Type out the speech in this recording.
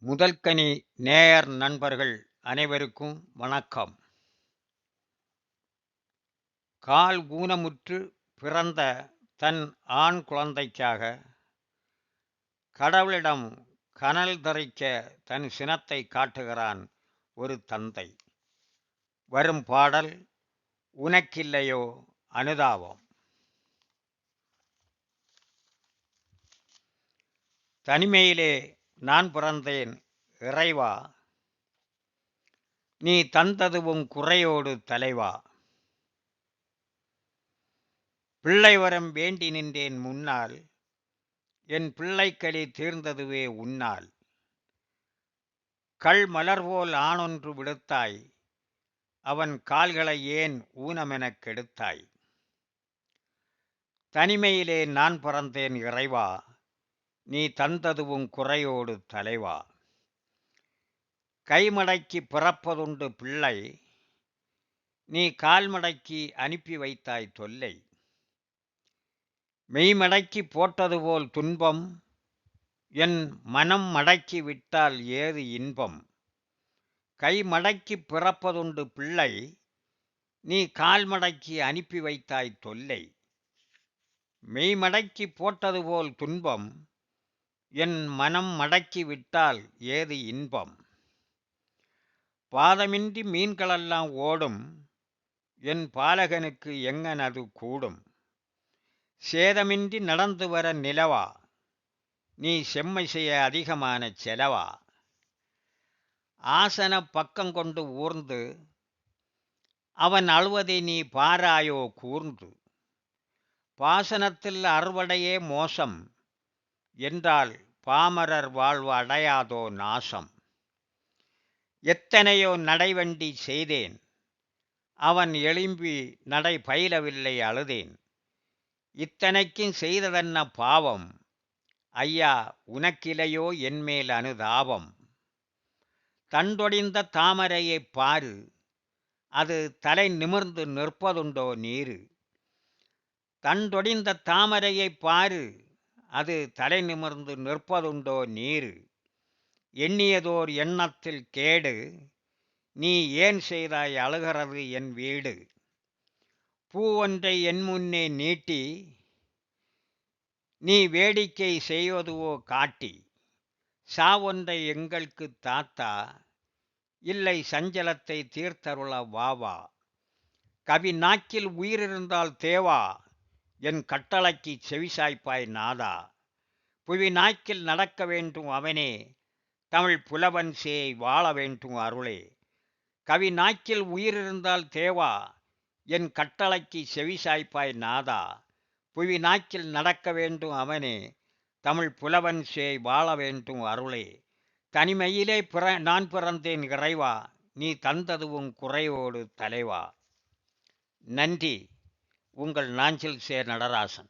முதல்கனி நேயர் நண்பர்கள் அனைவருக்கும் வணக்கம். கால் ஊனமுற்று பிறந்த தன் ஆண் குழந்தைக்காக கடவுளிடம் கனல் தரிக்க தன் சினத்தை காட்டுகிறான் ஒரு தந்தை. வரும் பாடல் உனக்கில்லையோ அனுதாபம். தனிமையிலே நான் பிறந்தேன் இறைவா, நீ தந்ததுவும் குறையோடு தலைவா. பிள்ளை வரம் வேண்டி நின்றேன் முன்னால், என் பிள்ளைக்களி தீர்ந்ததுவே உன்னால். கள் மலர்போல் ஆணொன்று விடுத்தாய், அவன் கால்களை ஏன் ஊனமெனக் கெடுத்தாய். தனிமையிலே நான் பிறந்தேன் இறைவா, நீ தந்ததுவும் குறையோடு தலைவா. கைமடக்கி பிறப்பதுண்டு பிள்ளை, நீ கால்மடக்கி அனுப்பி வைத்தாய் தொல்லை. மெய்மடக்கி போட்டது போல் துன்பம், என் மனம் மடக்கி விட்டால் ஏது இன்பம். கைமடக்கி பிறப்பதுண்டு பிள்ளை, நீ கால்மடக்கி அனுப்பி வைத்தாய் தொல்லை. மெய்மடக்கி போட்டது போல் துன்பம், என் மனம் மடக்கி விட்டால் ஏது இன்பம். பாதமின்றி மீன்களெல்லாம் ஓடும், என் பாலகனுக்கு எங்கனது கூடும். சேதமின்றி நடந்து வர நிலவா, நீ செம்மை செய்ய அதிகமான செலவா. ஆசன பக்கங்கொண்டு ஊர்ந்து, அவன் அழுவதை நீ பாராயோ கூர்ந்து. பாசனத்தில் அறுவடையே மோசம் என்றால், பாமரர் வாழ்வு அடையாதோ நாசம். எத்தனையோ நடைவண்டி செய்தேன், அவன் எழும்பி நடை பயிலவில்லை அழுதேன். இத்தனைக்கும் செய்ததென்ன பாவம், ஐயா உனக்கிலையோ என்மேல் அனுதாபம். தண்டொடிந்த தாமரையைப் பாரு, அது தலை நிமிர்ந்து நிற்பதுண்டோ நீரு. தண்டொடிந்த தாமரையைப் பாரு, அது தலை நிமிர்ந்து நிற்பதுண்டோ நீரு. எண்ணியதோர் எண்ணத்தில் கேடு, நீ ஏன் செய்தாய் அழுகிறது என் வீடு. பூ ஒன்றை என் முன்னே நீட்டி, நீ வேடிக்கை செய்வதுவோ காட்டி. சாவொன்றை எங்களுக்கு தாத்தா, இல்லை சஞ்சலத்தை தீர்த்தருள வாவா. கவி நாக்கில் உயிரிருந்தால் தேவா, என் கட்டளைக்கு செவிசாய்ப்பாய் நாதா. புவி நாக்கில் நடக்க வேண்டும் அவனே, தமிழ் புலவன் சேய் வாழ வேண்டும் அருளே. கவி நாக்கில் உயிரிருந்தால் தேவா, என் கட்டளைக்கு செவிசாய்ப்பாய் நாதா. புவி நாக்கில் நடக்க வேண்டும் அவனே, தமிழ் புலவன் சேய் வாழ வேண்டும் அருளே. தனிமையிலே நான் பிறந்தேன் இறைவா, நீ தந்ததுவும் குறையோடு தலைவா. நன்றி. உங்கள் நாஞ்சில் சே நடராசன்.